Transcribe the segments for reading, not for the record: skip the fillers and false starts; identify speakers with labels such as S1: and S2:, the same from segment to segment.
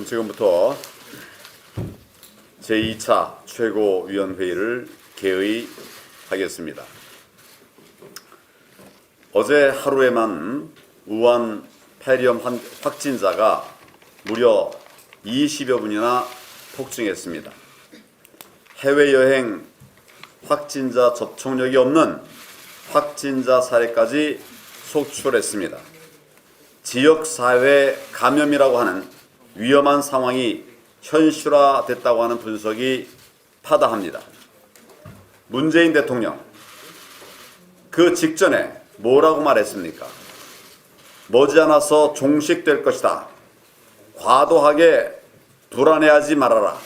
S1: 지금부터 제2차 최고위원회의를 개의하겠습니다. 어제 하루에만 우한 폐렴 확진자가 무려 20여 분이나 폭증했습니다. 해외여행 확진자 접촉력이 없는 확진자 사례까지 속출했습니다. 지역사회 감염이라고 하는 위험한 상황이 현실화됐다고 하는 분석이 파다합니다. 문재인 대통령, 그 직전에 뭐라고 말했습니까? 머지않아서 종식될 것이다. 과도하게 불안해하지 말아라.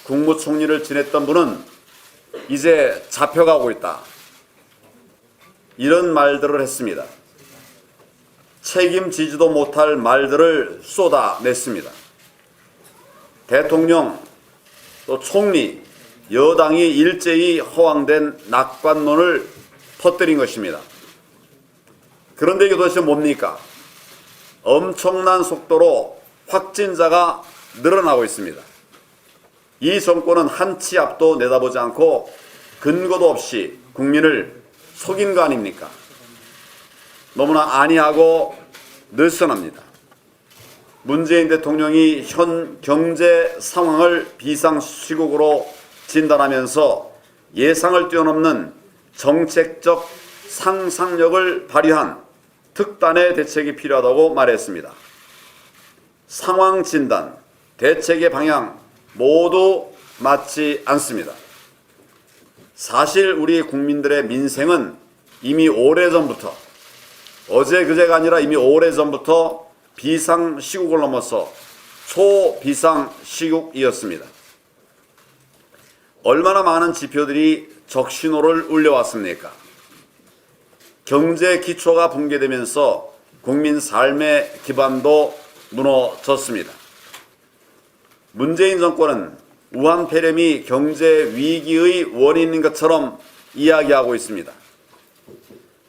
S1: 국무총리를 지냈던 분은 이제 잡혀가고 있다. 이런 말들을 했습니다. 책임지지도 못할 말들을 쏟아냈습니다. 대통령, 또 총리, 여당이 일제히 허황된 낙관론을 퍼뜨린 것입니다. 그런데 이게 도대체 뭡니까? 엄청난 속도로 확진자가 늘어나고 있습니다. 이 정권은 한치 앞도 내다보지 않고 근거도 없이 국민을 속인 거 아닙니까? 너무나 안이하고 느슨합니다. 문재인 대통령이 현 경제 상황을 비상시국으로 진단하면서 예상을 뛰어넘는 정책적 상상력을 발휘한 특단의 대책이 필요하다고 말했습니다. 상황 진단, 대책의 방향 모두 맞지 않습니다. 사실 우리 국민들의 민생은 이미 오래전부터, 어제 그제가 아니라 이미 오래전부터 비상시국을 넘어서 초비상시국이었습니다. 얼마나 많은 지표들이 적신호를 울려왔습니까? 경제 기초가 붕괴되면서 국민 삶의 기반도 무너졌습니다. 문재인 정권은 우한 폐렴이 경제 위기의 원인인 것처럼 이야기하고 있습니다.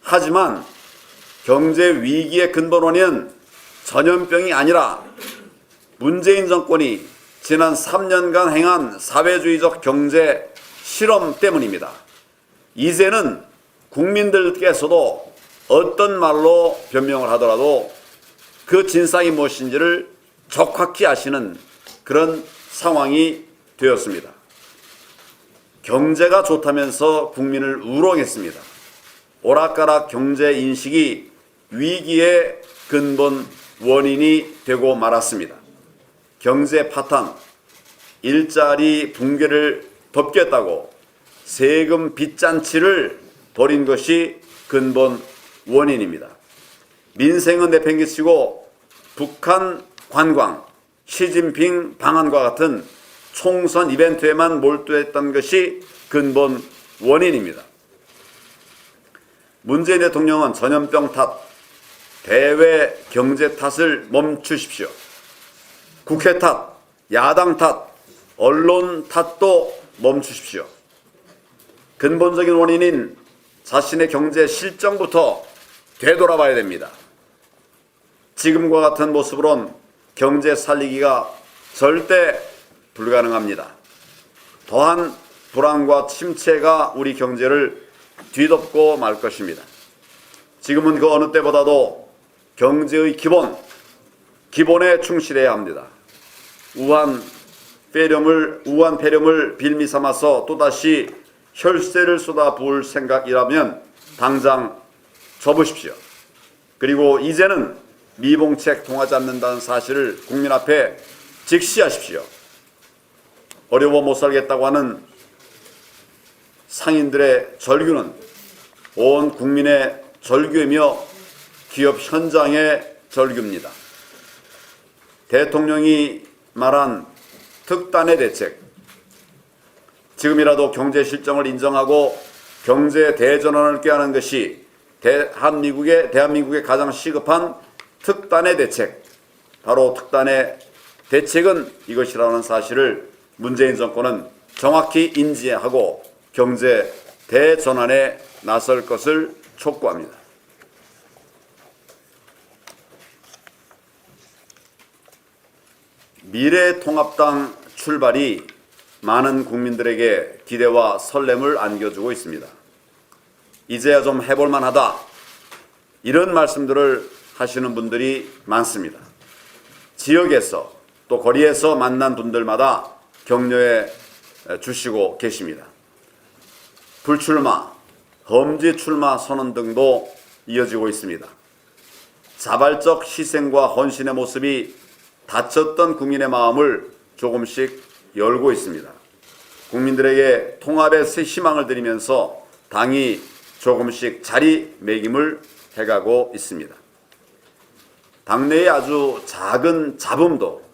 S1: 하지만 경제 위기의 근본 원인은 전염병이 아니라 문재인 정권이 지난 3년간 행한 사회주의적 경제 실험 때문입니다. 이제는 국민들께서도 어떤 말로 변명을 하더라도 그 진상이 무엇인지를 정확히 아시는 그런 상황이 되었습니다. 경제가 좋다면서 국민을 우롱했습니다. 오락가락 경제 인식이 위기의 근본 원인이 되고 말았습니다. 경제 파탄, 일자리 붕괴를 덮겠다고 세금 빚잔치를 벌인 것이 근본 원인입니다. 민생은 내팽개치고 북한 관광, 시진핑 방한과 같은 총선 이벤트에만 몰두했던 것이 근본 원인입니다. 문재인 대통령은 전염병 탓, 대외 경제 탓을 멈추십시오. 국회 탓, 야당 탓, 언론 탓도 멈추십시오. 근본적인 원인인 자신의 경제 실정부터 되돌아봐야 됩니다. 지금과 같은 모습으론 경제 살리기가 절대 불가능합니다. 더한 불안과 침체가 우리 경제를 뒤덮고 말 것입니다. 지금은 그 어느 때보다도 경제의 기본에 충실해야 합니다. 우한 폐렴을 빌미 삼아서 또다시 혈세를 쏟아부을 생각이라면 당장 접으십시오. 그리고 이제는 미봉책 통하지 않는다는 사실을 국민 앞에 직시하십시오. 어려워 못 살겠다고 하는 상인들의 절규는 온 국민의 절규이며 기업 현장의 절규입니다. 대통령이 말한 특단의 대책, 지금이라도 경제 실정을 인정하고 경제 대전환을 꾀하는 것이 대한민국의 가장 시급한 특단의 대책, 바로 특단의 대책은 이것이라는 사실을 문재인 정권은 정확히 인지하고 경제 대전환에 나설 것을 촉구합니다. 미래통합당 출발이 많은 국민들에게 기대와 설렘을 안겨주고 있습니다. 이제야 좀 해볼 만하다, 이런 말씀들을 하시는 분들이 많습니다. 지역에서 또 거리에서 만난 분들마다 격려해 주시고 계십니다. 불출마, 험지 출마 선언 등도 이어지고 있습니다. 자발적 희생과 헌신의 모습이 다쳤던 국민의 마음을 조금씩 열고 있습니다. 국민들에게 통합의 새 희망을 드리면서 당이 조금씩 자리매김을 해가고 있습니다. 당내의 아주 작은 잡음도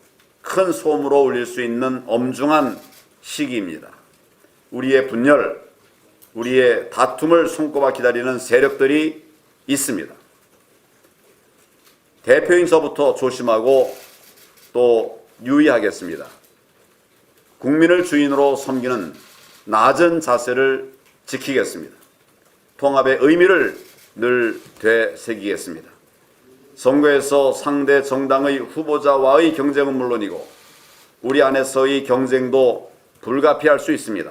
S1: 큰 소음으로 울릴 수 있는 엄중한 시기입니다. 우리의 분열, 우리의 다툼을 손꼽아 기다리는 세력들이 있습니다. 대표인서부터 조심하고 또 유의하겠습니다. 국민을 주인으로 섬기는 낮은 자세를 지키겠습니다. 통합의 의미를 늘 되새기겠습니다. 선거에서 상대 정당의 후보자와의 경쟁은 물론이고 우리 안에서의 경쟁도 불가피할 수 있습니다.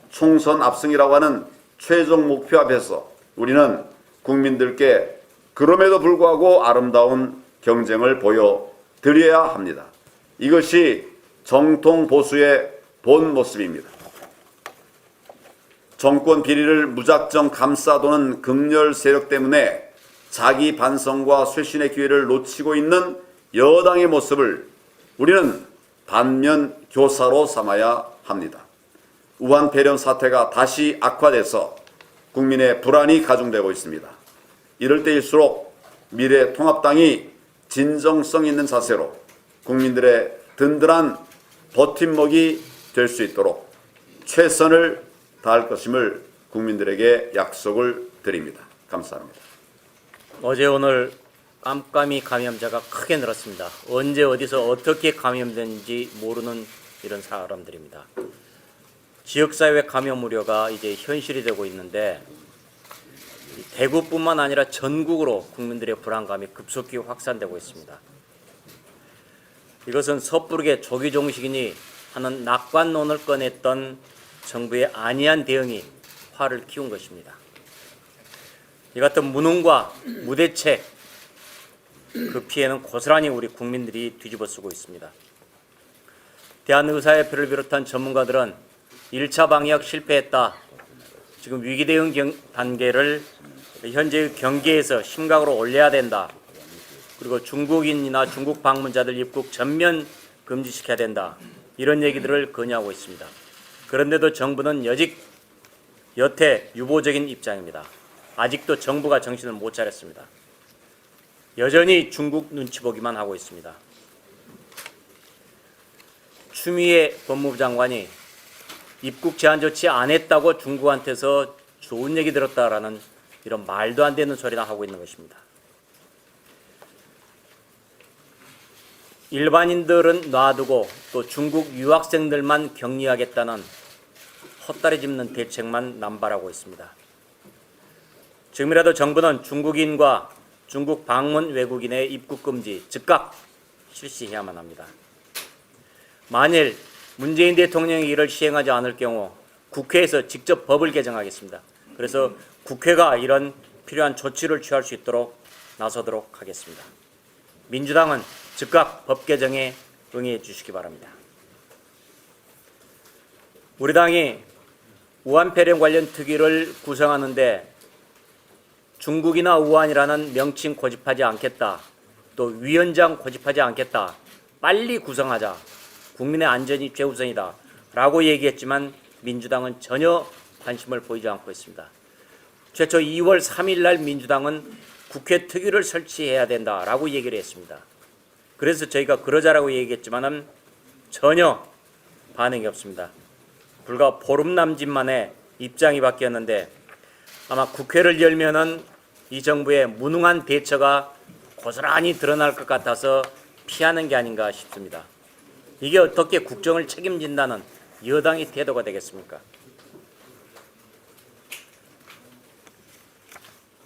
S1: 총선 압승이라고 하는 최종 목표 앞에서 우리는 국민들께 그럼에도 불구하고 아름다운 경쟁을 보여드려야 합니다. 이것이 정통 보수의 본 모습입니다. 정권 비리를 무작정 감싸도는 극렬 세력 때문에 자기 반성과 쇄신의 기회를 놓치고 있는 여당의 모습을 우리는 반면 교사로 삼아야 합니다. 우한 폐렴 사태가 다시 악화돼서 국민의 불안이 가중되고 있습니다. 이럴 때일수록 미래통합당이 진정성 있는 자세로 국민들의 든든한 버팀목이 될 수 있도록 최선을 다할 것임을 국민들에게 약속을 드립니다. 감사합니다.
S2: 어제 오늘 깜깜이 감염자가 크게 늘었습니다. 언제 어디서 어떻게 감염된지 모르는 이런 사람들입니다. 지역사회 감염 우려가 이제 현실이 되고 있는데 대구뿐만 아니라 전국으로 국민들의 불안감이 급속히 확산되고 있습니다. 이것은 섣부르게 조기종식이니 하는 낙관론을 꺼냈던 정부의 안이한 대응이 화를 키운 것입니다. 이 같은 무능과 무대책, 그 피해는 고스란히 우리 국민들이 뒤집어쓰고 있습니다. 대한의사협회를 비롯한 전문가들은 1차 방역 실패했다, 지금 위기 대응 단계를 현재의 경계에서 심각으로 올려야 된다, 그리고 중국인이나 중국 방문자들 입국 전면 금지시켜야 된다, 이런 얘기들을 건의하고 있습니다. 그런데도 정부는 여태 유보적인 입장입니다. 아직도 정부가 정신을 못 차렸습니다. 여전히 중국 눈치 보기만 하고 있습니다. 추미애 법무부 장관이 입국 제한 조치 안 했다고 중국한테서 좋은 얘기 들었다라는 이런 말도 안 되는 소리나 하고 있는 것입니다. 일반인들은 놔두고 또 중국 유학생들만 격리하겠다는 헛다리 짚는 대책만 남발하고 있습니다. 지금이라도 정부는 중국인과 중국 방문 외국인의 입국 금지 즉각 실시해야만 합니다. 만일 문재인 대통령이 이를 시행하지 않을 경우 국회에서 직접 법을 개정하겠습니다. 그래서 국회가 이런 필요한 조치를 취할 수 있도록 나서도록 하겠습니다. 민주당은 즉각 법 개정에 응해 주시기 바랍니다. 우리 당이 우한 폐렴 관련 특위를 구성하는데 중국이나 우한이라는 명칭 고집하지 않겠다, 또 위원장 고집하지 않겠다, 빨리 구성하자, 국민의 안전이 최우선이다 라고 얘기했지만 민주당은 전혀 관심을 보이지 않고 있습니다. 최초 2월 3일 날 민주당은 국회 특위를 설치해야 된다라고 얘기를 했습니다. 그래서 저희가 그러자라고 얘기했지만은 전혀 반응이 없습니다. 불과 보름 남짓 만에 입장이 바뀌었는데 아마 국회를 열면은 이 정부의 무능한 대처가 고스란히 드러날 것 같아서 피하는 게 아닌가 싶습니다. 이게 어떻게 국정을 책임진다는 여당의 태도가 되겠습니까?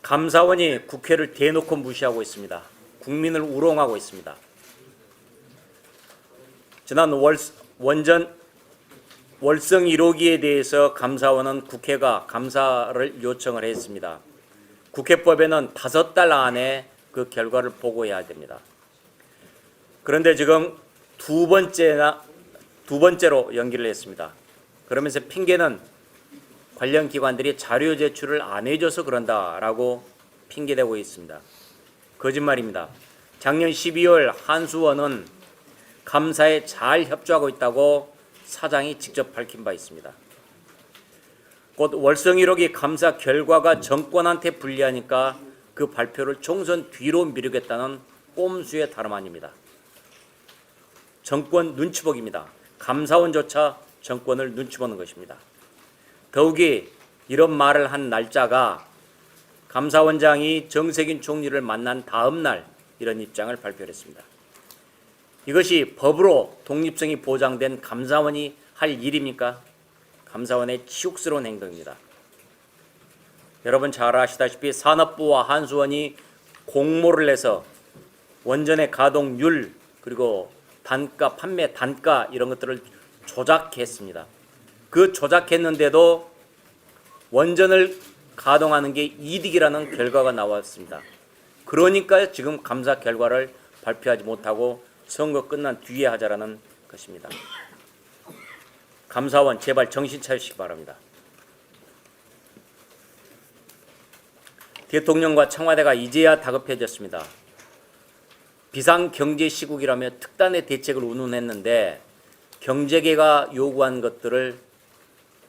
S2: 감사원이 국회를 대놓고 무시하고 있습니다. 국민을 우롱하고 있습니다. 지난 월성 1호기에 대해서 감사원은 국회가 감사를 요청을 했습니다. 국회법에는 5달 안에 그 결과를 보고해야 됩니다. 그런데 지금 두 번째로 연기를 했습니다. 그러면서 핑계는 관련 기관들이 자료 제출을 안 해줘서 그런다라고 핑계대고 있습니다. 거짓말입니다. 작년 12월 한수원은 감사에 잘 협조하고 있다고 사장이 직접 밝힌 바 있습니다. 곧 월성 1호기 감사 결과가 정권한테 불리하니까 그 발표를 총선 뒤로 미루겠다는 꼼수의 다름 아닙니다. 정권 눈치보기입니다. 감사원조차 정권을 눈치보는 것입니다. 더욱이 이런 말을 한 날짜가 감사원장이 정세균 총리를 만난 다음 날 이런 입장을 발표했습니다. 이것이 법으로 독립성이 보장된 감사원이 할 일입니까? 감사원의 치욕스러운 행동입니다. 여러분 잘 아시다시피 산업부와 한수원이 공모를 해서 원전의 가동률 그리고 단가, 판매 단가 이런 것들을 조작했습니다. 그 조작했는데도 원전을 가동하는 게 이득이라는 결과가 나왔습니다. 그러니까 지금 감사 결과를 발표하지 못하고 선거 끝난 뒤에 하자라는 것입니다. 감사원 제발 정신 차리시기 바랍니다. 대통령과 청와대가 이제야 다급해졌습니다. 비상경제시국이라며 특단의 대책을 운운했는데 경제계가 요구한 것들을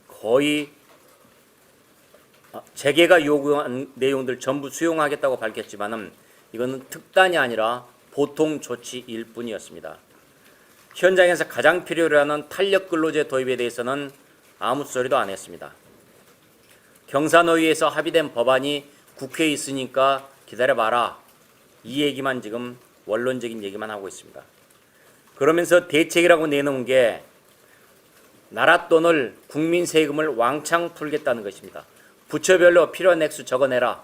S2: 거의 재계가 요구한 내용들 전부 수용하겠다고 밝혔지만은 이거는 특단이 아니라 보통 조치일 뿐이었습니다. 현장에서 가장 필요로 하는 탄력근로제 도입에 대해서는 아무 소리도 안 했습니다. 경사노위에서 합의된 법안이 국회에 있으니까 기다려봐라. 이 얘기만 지금 원론적인 얘기만 하고 있습니다. 그러면서 대책이라고 내놓은 게 나라 돈을 국민 세금을 왕창 풀겠다는 것입니다. 부처별로 필요한 액수 적어내라.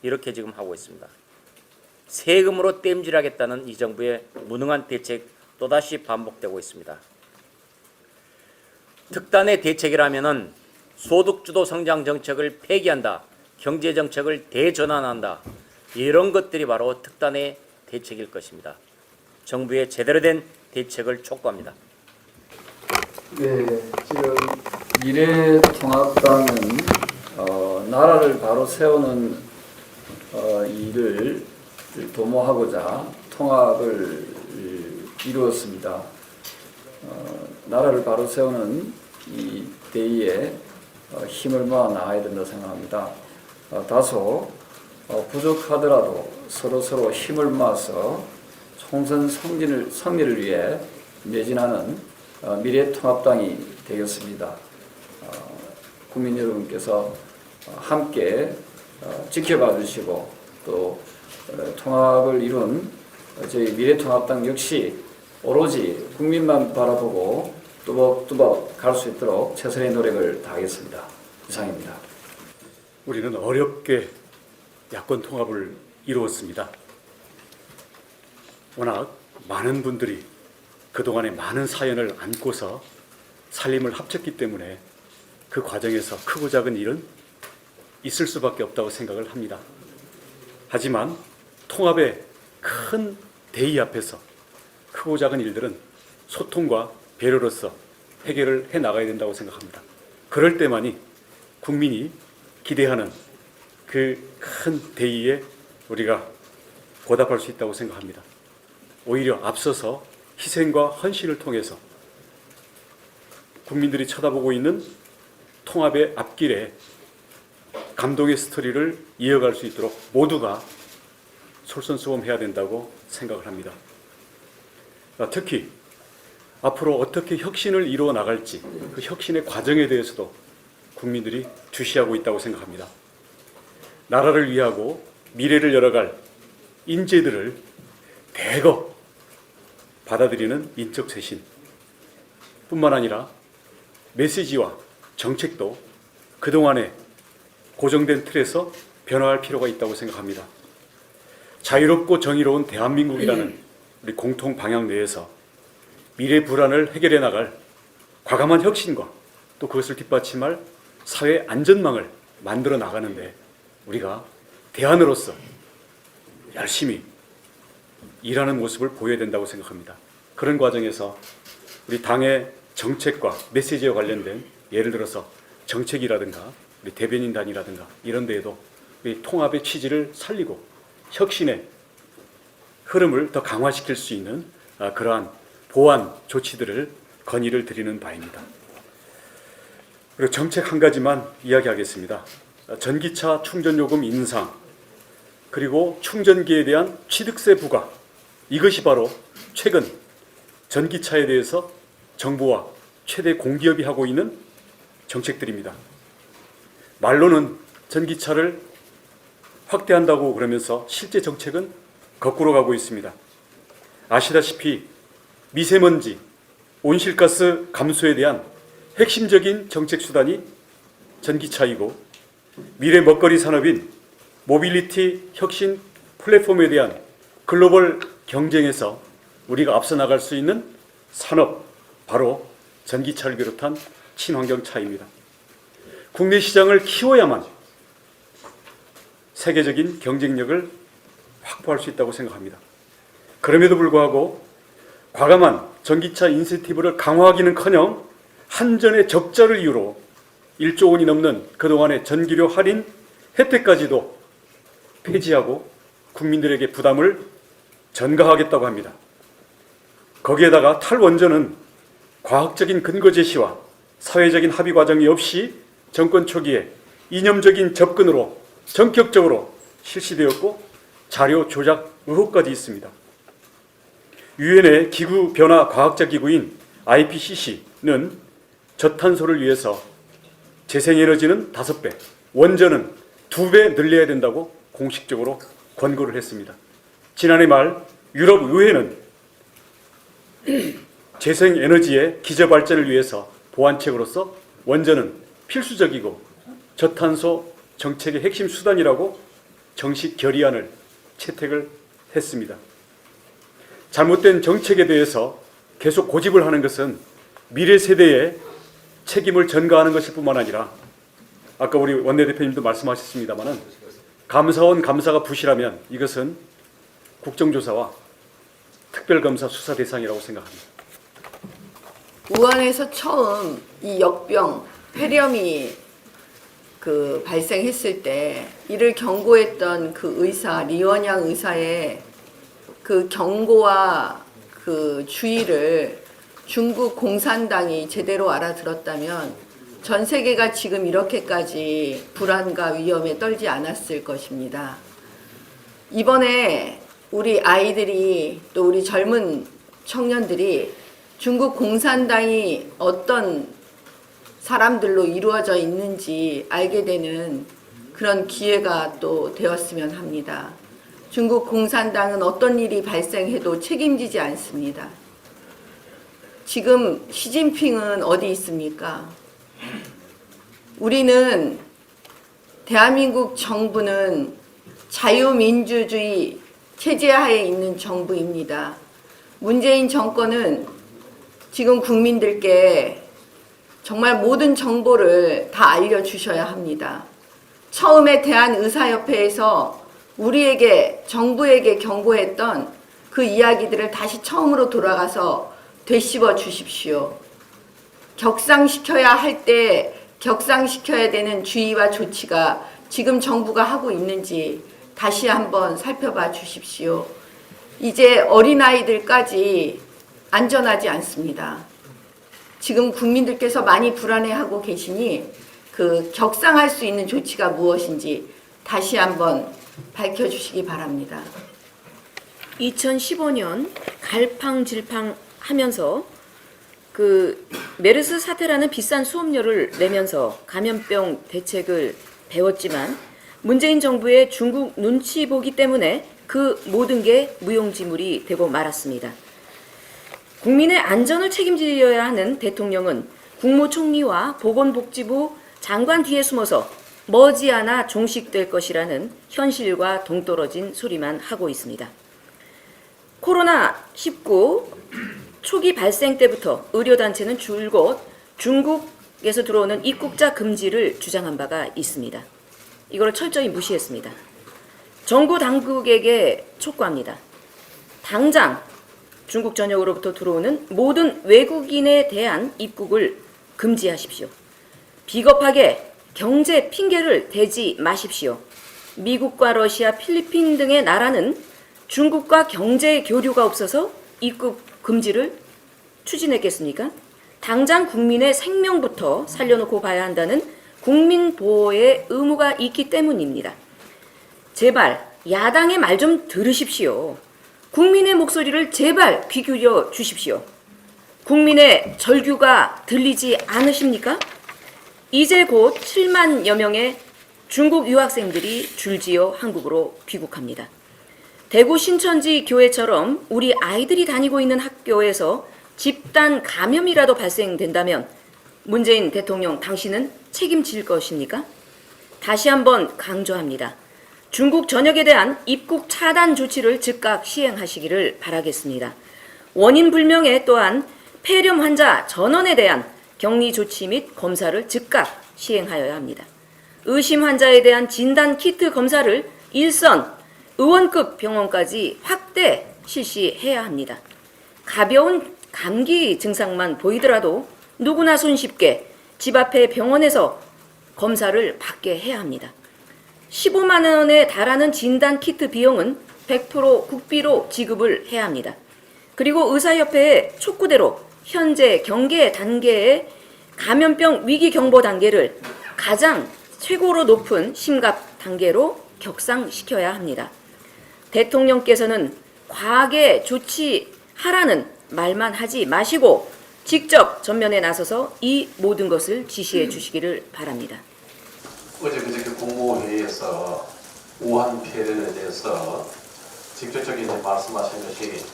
S2: 이렇게 지금 하고 있습니다. 세금으로 땜질하겠다는 이 정부의 무능한 대책 또다시 반복되고 있습니다. 특단의 대책이라면은 소득주도 성장 정책을 폐기한다. 경제 정책을 대전환한다. 이런 것들이 바로 특단의 대책일 것입니다. 정부의 제대로 된 대책을 촉구합니다.
S3: 네, 지금 미래통합당은 나라를 바로 세우는 일을 도모하고자 통합을 이루었습니다. 나라를 바로 세우는 이 대의에 힘을 모아 나가야 된다고 생각합니다. 다소 부족하더라도 서로 힘을 모아서 총선 승리를 위해 매진하는 미래통합당이 되겠습니다. 국민 여러분께서 함께 지켜봐 주시고 또 통합을 이룬 저희 미래통합당 역시 오로지 국민만 바라보고 뚜벅뚜벅 갈 수 있도록 최선의 노력을 다하겠습니다. 이상입니다.
S4: 우리는 어렵게 야권 통합을 이루었습니다. 워낙 많은 분들이 그동안의 많은 사연을 안고서 살림을 합쳤기 때문에 그 과정에서 크고 작은 일은 있을 수밖에 없다고 생각을 합니다. 하지만 통합의 큰 대의 앞에서 크고 작은 일들은 소통과 배려로서 해결을 해 나가야 된다고 생각합니다. 그럴 때만이 국민이 기대하는 그 큰 대의에 우리가 보답할 수 있다고 생각합니다. 오히려 앞서서 희생과 헌신을 통해서 국민들이 쳐다보고 있는 통합의 앞길에 감동의 스토리를 이어갈 수 있도록 모두가 솔선수범해야 된다고 생각을 합니다. 특히 앞으로 어떻게 혁신을 이루어 나갈지 그 혁신의 과정에 대해서도 국민들이 주시하고 있다고 생각합니다. 나라를 위하고 미래를 열어갈 인재들을 대거 받아들이는 인적 쇄신 뿐만 아니라 메시지와 정책도 그동안의 고정된 틀에서 변화할 필요가 있다고 생각합니다. 자유롭고 정의로운 대한민국이라는 우리 공통 방향 내에서 미래 불안을 해결해 나갈 과감한 혁신과 또 그것을 뒷받침할 사회 안전망을 만들어 나가는데 우리가 대안으로서 열심히 일하는 모습을 보여야 된다고 생각합니다. 그런 과정에서 우리 당의 정책과 메시지와 관련된 예를 들어서 정책이라든가 우리 대변인단이라든가 이런 데에도 우리 통합의 취지를 살리고 혁신의 흐름을 더 강화시킬 수 있는 그러한 보완 조치들을 건의를 드리는 바입니다. 그리고 정책 한 가지만 이야기하겠습니다. 전기차 충전요금 인상 그리고 충전기에 대한 취득세 부과, 이것이 바로 최근 전기차에 대해서 정부와 최대 공기업이 하고 있는 정책들입니다. 말로는 전기차를 확대한다고 그러면서 실제 정책은 거꾸로 가고 있습니다. 아시다시피 미세먼지, 온실가스 감소에 대한 핵심적인 정책 수단이 전기차이고 미래 먹거리 산업인 모빌리티 혁신 플랫폼에 대한 글로벌 경쟁에서 우리가 앞서 나갈 수 있는 산업, 바로 전기차를 비롯한 친환경차입니다. 국내 시장을 키워야만 세계적인 경쟁력을 확보할 수 있다고 생각합니다. 그럼에도 불구하고 과감한 전기차 인센티브를 강화하기는커녕 한전의 적자를 이유로 1조 원이 넘는 그동안의 전기료 할인 혜택까지도 폐지하고 국민들에게 부담을 전가하겠다고 합니다. 거기에다가 탈원전은 과학적인 근거 제시와 사회적인 합의 과정이 없이 정권 초기에 이념적인 접근으로 전격적으로 실시되었고 자료 조작 의혹까지 있습니다. 유엔의 기후변화 과학자 기구인 IPCC는 저탄소를 위해서 재생에너지는 5배, 원전은 2배 늘려야 된다고 공식적으로 권고를 했습니다. 지난해 말 유럽의회는 재생에너지의 기저발전을 위해서 보완책으로서 원전은 필수적이고 저탄소 정책의 핵심 수단이라고 정식 결의안을 채택을 했습니다. 잘못된 정책에 대해서 계속 고집을 하는 것은 미래 세대의 책임을 전가하는 것일 뿐만 아니라 아까 우리 원내대표님도 말씀하셨습니다마는 감사원 감사가 부실하면 이것은 국정조사와 특별검사 수사 대상이라고 생각합니다.
S5: 우한에서 처음 이 역병, 폐렴이 발생했을 때 이를 경고했던 그 의사, 리원양 의사의 그 경고와 그 주의를 중국 공산당이 제대로 알아들었다면 전 세계가 지금 이렇게까지 불안과 위험에 떨지 않았을 것입니다. 이번에 우리 아이들이 또 우리 젊은 청년들이 중국 공산당이 어떤 사람들로 이루어져 있는지 알게 되는 그런 기회가 또 되었으면 합니다. 중국 공산당은 어떤 일이 발생해도 책임지지 않습니다. 지금 시진핑은 어디 있습니까? 우리는 대한민국 정부는 자유민주주의 체제하에 있는 정부입니다. 문재인 정권은 지금 국민들께 정말 모든 정보를 다 알려주셔야 합니다. 처음에 대한의사협회에서 우리에게 정부에게 경고했던 그 이야기들을 다시 처음으로 돌아가서 되씹어 주십시오. 격상시켜야 할 때 격상시켜야 되는 주의와 조치가 지금 정부가 하고 있는지 다시 한번 살펴봐 주십시오. 이제 어린아이들까지 안전하지 않습니다. 지금 국민들께서 많이 불안해하고 계시니 그 격상할 수 있는 조치가 무엇인지 다시 한번 밝혀주시기 바랍니다.
S6: 2015년 갈팡질팡 하면서 그 메르스 사태라는 비싼 수업료를 내면서 감염병 대책을 배웠지만 문재인 정부의 중국 눈치 보기 때문에 그 모든 게 무용지물이 되고 말았습니다. 국민의 안전을 책임지려야 하는 대통령은 국무총리와 보건복지부 장관 뒤에 숨어서 머지않아 종식될 것이라는 현실과 동떨어진 소리만 하고 있습니다. 코로나19 초기 발생 때부터 의료단체는 줄곧 중국에서 들어오는 입국자 금지를 주장한 바가 있습니다. 이걸 철저히 무시했습니다. 정부 당국에게 촉구합니다. 당장 중국 전역으로부터 들어오는 모든 외국인에 대한 입국을 금지하십시오. 비겁하게 경제 핑계를 대지 마십시오. 미국과 러시아, 필리핀 등의 나라는 중국과 경제 교류가 없어서 입국 금지를 추진했겠습니까? 당장 국민의 생명부터 살려놓고 봐야 한다는 국민 보호의 의무가 있기 때문입니다. 제발 야당의 말 좀 들으십시오. 국민의 목소리를 제발 귀 기울여 주십시오. 국민의 절규가 들리지 않으십니까? 이제 곧 7만여 명의 중국 유학생들이 줄지어 한국으로 귀국합니다. 대구 신천지 교회처럼 우리 아이들이 다니고 있는 학교에서 집단 감염이라도 발생된다면 문재인 대통령 당신은 책임질 것입니까? 다시 한번 강조합니다. 중국 전역에 대한 입국 차단 조치를 즉각 시행하시기를 바라겠습니다. 원인 불명의 또한 폐렴 환자 전원에 대한 격리 조치 및 검사를 즉각 시행하여야 합니다. 의심 환자에 대한 진단 키트 검사를 일선 의원급 병원까지 확대 실시해야 합니다. 가벼운 감기 증상만 보이더라도 누구나 손쉽게 집 앞에 병원에서 검사를 받게 해야 합니다. 15만 원에 달하는 진단 키트 비용은 100% 국비로 지급을 해야 합니다. 그리고 의사협회의 촉구대로 현재 경계 단계의 감염병 위기 경보 단계를 가장 최고로 높은 심각 단계로 격상시켜야 합니다. 대통령께서는 과하게 조치하라는 말만 하지 마시고 직접 전면에 나서서 이 모든 것을 지시해 주시기를 바랍니다.
S7: 어제 그저께 국무회의에서 우한 폐렴에 대해서 직접적인 말씀하신 것이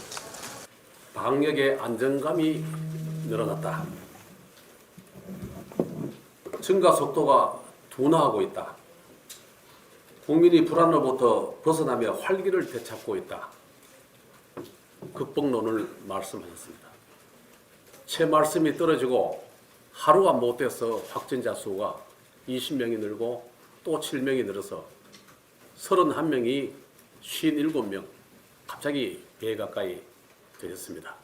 S7: 방역의 안정감이 늘어났다. 증가 속도가 둔화하고 있다. 국민이 불안으로부터 벗어나며 활기를 되찾고 있다. 극복론을 말씀하셨습니다. 제 말씀이 떨어지고 하루가 못 돼서 확진자 수가 20명이 늘고 또 7명이 늘어서 31명이 57명, 갑자기 배 가까이 되셨습니다.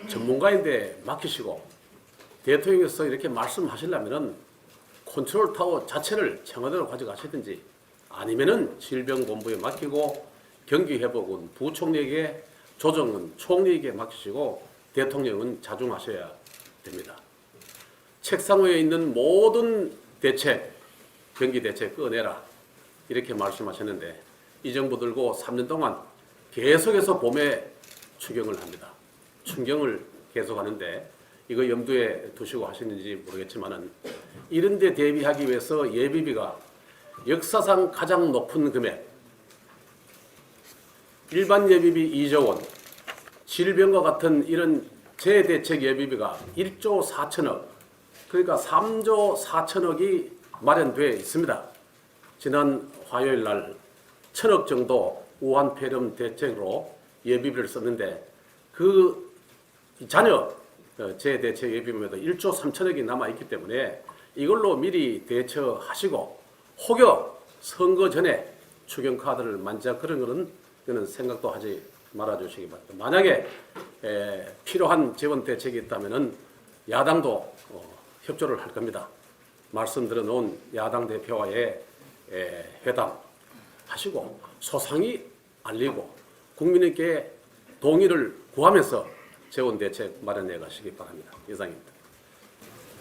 S7: 전문가인데 맡기시고 대통령께서 이렇게 말씀하시려면은 컨트롤 타워 자체를 청와대로 가져가시든지 아니면은 질병본부에 맡기고 경기회복은 부총리에게, 조정은 총리에게 맡기시고 대통령은 자중하셔야 됩니다. 책상 위에 있는 모든 대책, 경기 대책 꺼내라 이렇게 말씀하셨는데 이 정부 들고 3년 동안 계속해서 봄에 추경을 합니다. 추경을 계속하는데 이거 염두에 두시고 하시는지 모르겠지만은 이런 데 대비하기 위해서 예비비가 역사상 가장 높은 금액, 일반 예비비 2조 원, 질병과 같은 이런 재대책 예비비가 1조 4천억, 그러니까 3조 4천억이 마련되어 있습니다. 지난 화요일 날 1,000억 정도 우한 폐렴 대책으로 예비비를 썼는데 그 잔여 재대책 예비비에도 1조 3천억이 남아있기 때문에 이걸로 미리 대처하시고 혹여 선거 전에 추경 카드를 만지작 그런 거는 생각도 하지 말아주시기 바랍니다. 만약에 필요한 재원 대책이 있다면 야당도 협조를 할 겁니다. 말씀드려 놓은 야당 대표와의 회담하시고 소상히 알리고 국민에게 동의를 구하면서 재원 대책 마련해 가시기 바랍니다. 이상입니다.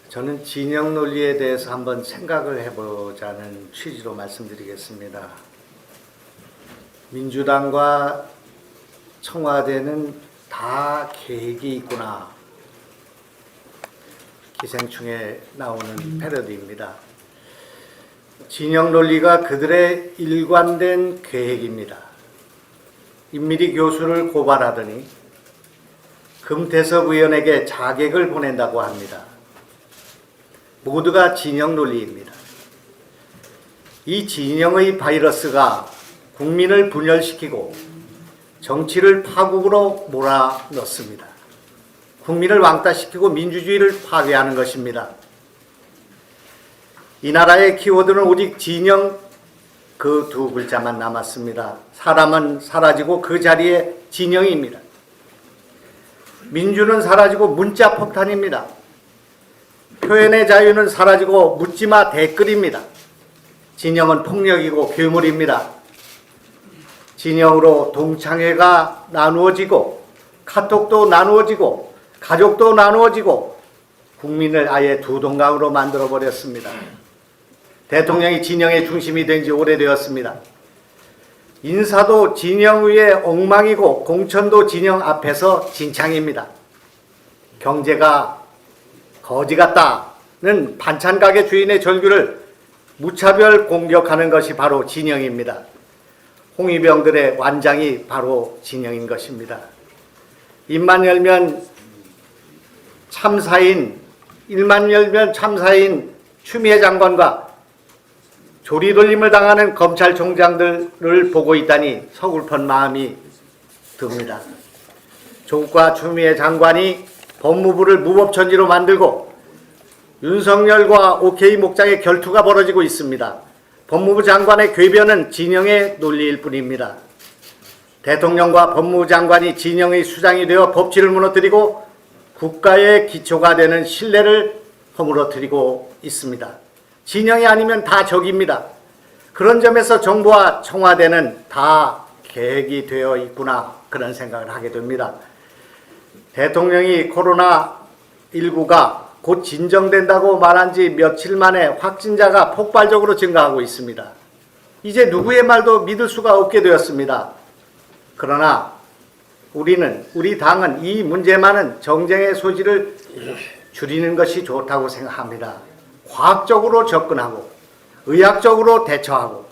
S8: 저는 진영 논리에 대해서 한번 생각을 해보자는 취지로 말씀드리겠습니다. 민주당과 청와대는 다 계획이 있구나. 기생충에 나오는 패러디입니다. 진영 논리가 그들의 일관된 계획입니다. 임미리 교수를 고발하더니 금태섭 의원에게 자객을 보낸다고 합니다. 모두가 진영 논리입니다. 이 진영의 바이러스가 국민을 분열시키고 정치를 파국으로 몰아넣습니다. 국민을 왕따시키고 민주주의를 파괴하는 것입니다. 이 나라의 키워드는 오직 진영 그 두 글자만 남았습니다. 사람은 사라지고 그 자리에 진영입니다. 민주는 사라지고 문자 폭탄입니다. 표현의 자유는 사라지고 묻지마 댓글입니다. 진영은 폭력이고 괴물입니다. 진영으로 동창회가 나누어지고 카톡도 나누어지고 가족도 나누어지고 국민을 아예 두 동강으로 만들어버렸습니다. 대통령이 진영의 중심이 된 지 오래되었습니다. 인사도 진영 위에 엉망이고 공천도 진영 앞에서 진창입니다. 경제가 거지 같다는 반찬가게 주인의 절규를 무차별 공격하는 것이 바로 진영입니다. 홍위병들의 완장이 바로 진영인 것입니다. 입만 열면 참사인, 일만 열면 참사인 추미애 장관과 조리돌림을 당하는 검찰총장들을 보고 있다니 서글픈 마음이 듭니다. 조국과 추미애 장관이 법무부를 무법천지로 만들고 윤석열과 OK 목장의 결투가 벌어지고 있습니다. 법무부 장관의 궤변은 진영의 논리일 뿐입니다. 대통령과 법무부 장관이 진영의 수장이 되어 법치를 무너뜨리고 국가의 기초가 되는 신뢰를 허물어뜨리고 있습니다. 진영이 아니면 다 적입니다. 그런 점에서 정부와 청와대는 다 계획이 되어 있구나 그런 생각을 하게 됩니다. 대통령이 코로나19가 곧 진정된다고 말한 지 며칠 만에 확진자가 폭발적으로 증가하고 있습니다. 이제 누구의 말도 믿을 수가 없게 되었습니다. 그러나 우리 당은 이 문제만은 정쟁의 소지를 줄이는 것이 좋다고 생각합니다. 과학적으로 접근하고 의학적으로 대처하고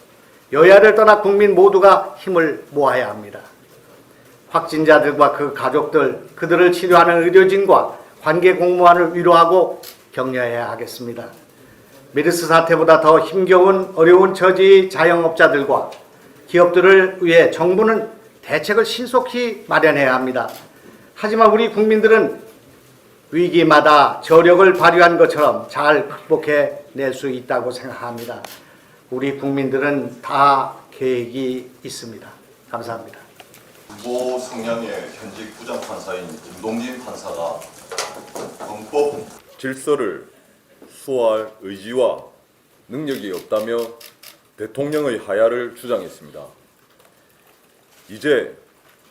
S8: 여야를 떠나 국민 모두가 힘을 모아야 합니다. 확진자들과 그 가족들, 그들을 치료하는 의료진과 관계 공무원을 위로하고 격려해야 하겠습니다. 메르스 사태보다 더 힘겨운 어려운 처지의 자영업자들과 기업들을 위해 정부는 대책을 신속히 마련해야 합니다. 하지만 우리 국민들은 위기마다 저력을 발휘한 것처럼 잘 극복해낼 수 있다고 생각합니다. 우리 국민들은 다 계획이 있습니다. 감사합니다.
S9: 진보 성향의 현직 부장판사인 김동진 판사가 헌법
S10: 질서를 수호할 의지와 능력이 없다며 대통령의 하야를 주장했습니다. 이제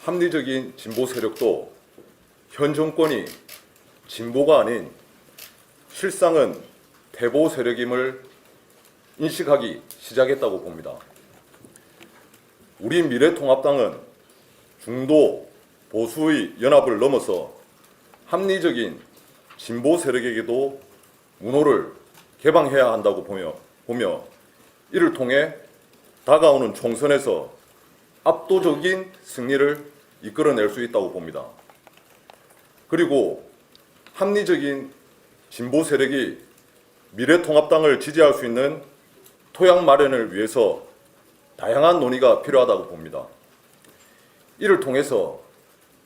S10: 합리적인 진보 세력도 현 정권이 진보가 아닌 실상은 퇴보 세력임을 인식하기 시작했다고 봅니다. 우리 미래통합당은 중도 보수의 연합을 넘어서 합리적인 진보 세력에게도 문호를 개방해야 한다고 보며 이를 통해 다가오는 총선에서 압도적인 승리를 이끌어낼 수 있다고 봅니다. 그리고 합리적인 진보 세력이 미래통합당을 지지할 수 있는 토양 마련을 위해서 다양한 논의가 필요하다고 봅니다. 이를 통해서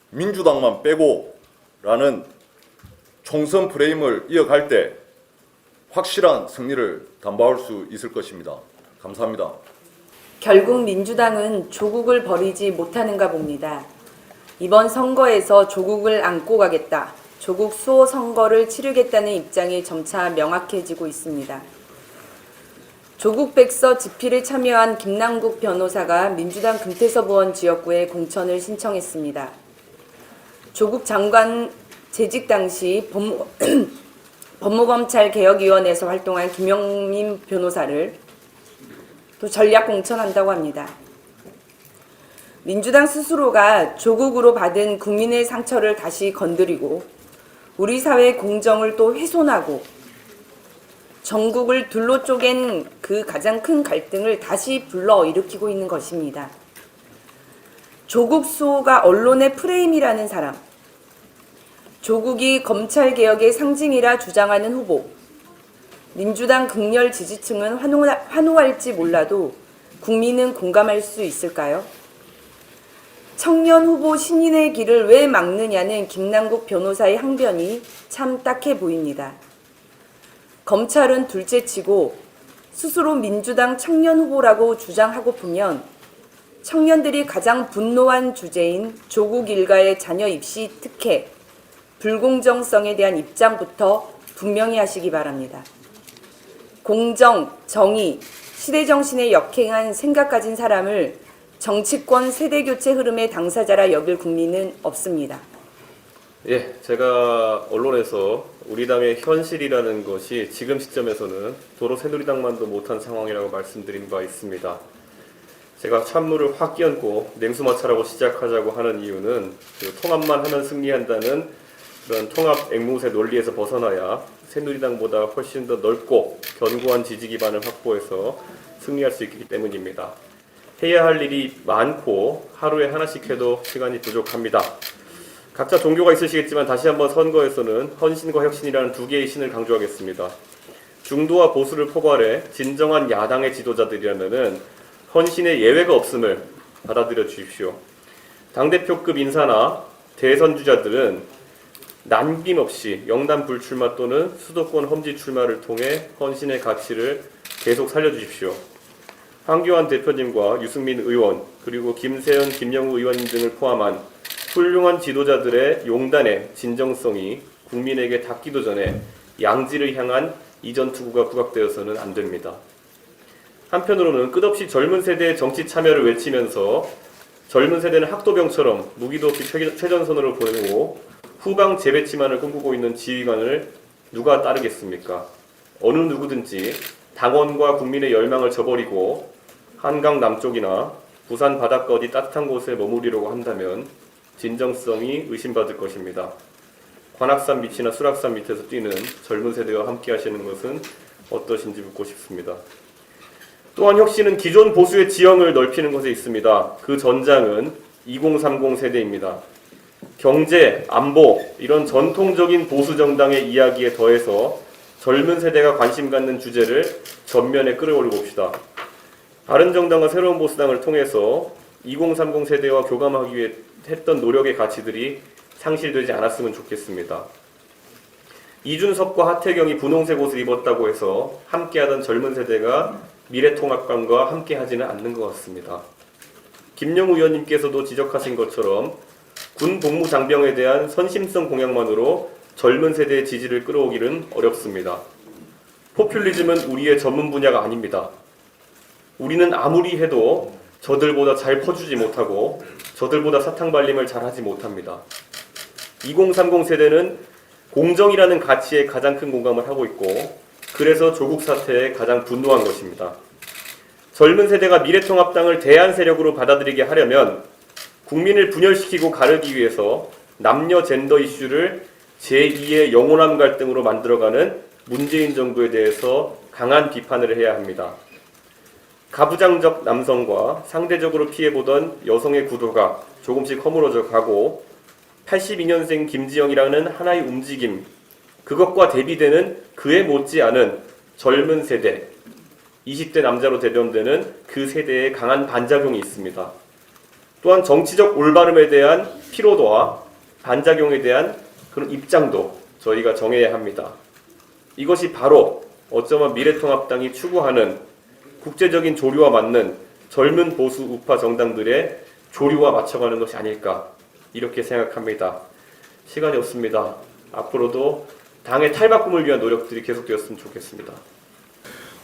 S10: 민주당만 빼고라는 총선 프레임을 이어갈 때 확실한 승리를 담보할 수 있을 것입니다. 감사합니다.
S5: 결국 민주당은 조국을 버리지 못하는가 봅니다. 이번 선거에서 조국을 안고 가겠다, 조국 수호 선거를 치르겠다는 입장이 점차 명확해지고 있습니다. 조국 백서 집필에 참여한 김남국 변호사가 민주당 금태섭 의원 지역구에 공천을 신청했습니다. 조국 장관 재직 당시 법무검찰개혁위원회에서 활동한 김영민 변호사를 또 전략 공천한다고 합니다. 민주당 스스로가 조국으로 받은 국민의 상처를 다시 건드리고 우리 사회의 공정을 또 훼손하고 전국을 둘로 쪼갠 그 가장 큰 갈등을 다시 불러일으키고 있는 것입니다. 조국 수호가 언론의 프레임이라는 사람, 조국이 검찰개혁의 상징이라 주장하는 후보, 민주당 극렬 지지층은 환호할지 몰라도 국민은 공감할 수 있을까요? 청년 후보 신인의 길을 왜 막느냐는 김남국 변호사의 항변이 참 딱해 보입니다. 검찰은 둘째치고 스스로 민주당 청년 후보라고 주장하고프면 청년들이 가장 분노한 주제인 조국 일가의 자녀 입시 특혜, 불공정성에 대한 입장부터 분명히 하시기 바랍니다. 공정, 정의, 시대정신에 역행한 생각 가진 사람을 정치권 세대교체 흐름의 당사자라 여길 국민은 없습니다.
S11: 예, 제가 언론에서 우리 당의 현실이라는 것이 지금 시점에서는 도로 새누리당만도 못한 상황이라고 말씀드린 바 있습니다. 제가 찬물을 확 끼얹고 냉수마찰하고 시작하자고 하는 이유는 통합만 하면 승리한다는 그런 통합 앵무새 논리에서 벗어나야 새누리당보다 훨씬 더 넓고 견고한 지지 기반을 확보해서 승리할 수 있기 때문입니다. 해야 할 일이 많고 하루에 하나씩 해도 시간이 부족합니다. 각자 종교가 있으시겠지만 다시 한번 선거에서는 헌신과 혁신이라는 두 개의 신을 강조하겠습니다. 중도와 보수를 포괄해 진정한 야당의 지도자들이라면은 헌신의 예외가 없음을 받아들여 주십시오. 당대표급 인사나 대선 주자들은 남김없이 영남 불출마 또는 수도권 험지 출마를 통해 헌신의 가치를 계속 살려주십시오. 황교안 대표님과 유승민 의원 그리고 김세연, 김영우 의원님 등을 포함한 훌륭한 지도자들의 용단의 진정성이 국민에게 닿기도 전에 양지를 향한 이전 투구가 부각되어서는 안 됩니다. 한편으로는 끝없이 젊은 세대의 정치 참여를 외치면서 젊은 세대는 학도병처럼 무기도 없이 최전선으로 보내고 후방 재배치만을 꿈꾸고 있는 지휘관을 누가 따르겠습니까? 어느 누구든지 당원과 국민의 열망을 저버리고 한강 남쪽이나 부산 바닷가 어디 따뜻한 곳에 머무르려고 한다면 진정성이 의심받을 것입니다. 관악산 밑이나 수락산 밑에서 뛰는 젊은 세대와 함께 하시는 것은 어떠신지 묻고 싶습니다. 또한 혁신은 기존 보수의 지형을 넓히는 것에 있습니다. 그 전장은 2030 세대입니다. 경제, 안보 이런 전통적인 보수 정당의 이야기에 더해서 젊은 세대가 관심 갖는 주제를 전면에 끌어올려 봅시다. 바른정당과 새로운 보수당을 통해서 2030 세대와 교감하기 위해 했던 노력의 가치들이 상실되지 않았으면 좋겠습니다. 이준석과 하태경이 분홍색 옷을 입었다고 해서 함께하던 젊은 세대가 미래통합당과 함께하지는 않는 것 같습니다. 김영우 의원님께서도 지적하신 것처럼 군 복무 장병에 대한 선심성 공약만으로 젊은 세대의 지지를 끌어오기는 어렵습니다. 포퓰리즘은 우리의 전문 분야가 아닙니다. 우리는 아무리 해도 저들보다 잘 퍼주지 못하고 저들보다 사탕 발림을 잘하지 못합니다. 2030 세대는 공정이라는 가치에 가장 큰 공감을 하고 있고 그래서 조국 사태에 가장 분노한 것입니다. 젊은 세대가 미래통합당을 대안 세력으로 받아들이게 하려면 국민을 분열시키고 가르기 위해서 남녀 젠더 이슈를 제2의 영원함 갈등으로 만들어가는 문재인 정부에 대해서 강한 비판을 해야 합니다. 가부장적 남성과 상대적으로 피해보던 여성의 구도가 조금씩 허물어져 가고 82년생 김지영이라는 하나의 움직임, 그것과 대비되는 그에 못지않은 젊은 세대, 20대 남자로 대변되는 그 세대의 강한 반작용이 있습니다. 또한 정치적 올바름에 대한 피로도와 반작용에 대한 그런 입장도 저희가 정해야 합니다. 이것이 바로 어쩌면 미래통합당이 추구하는 국제적인 조류와 맞는 젊은 보수 우파 정당들의 조류와 맞춰가는 것이 아닐까 이렇게 생각합니다. 시간이 없습니다. 앞으로도 당의 탈바꿈을 위한 노력들이 계속되었으면 좋겠습니다.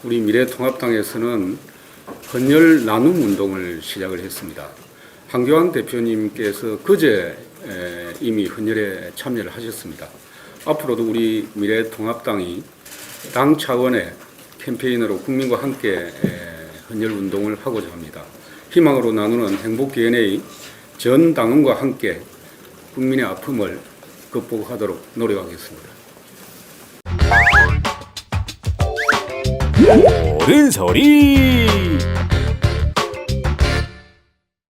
S12: 우리 미래통합당에서는 헌혈 나눔 운동을 시작을 했습니다. 황교안 대표님께서 그제 이미 헌혈에 참여를 하셨습니다. 앞으로도 우리 미래통합당이 당 차원의 캠페인으로 국민과 함께 헌혈 운동을 하고자 합니다. 희망으로 나누는 행복 DNA 전 당원과 함께 국민의 아픔을 극복하도록 노력하겠습니다.
S13: 옳은 소리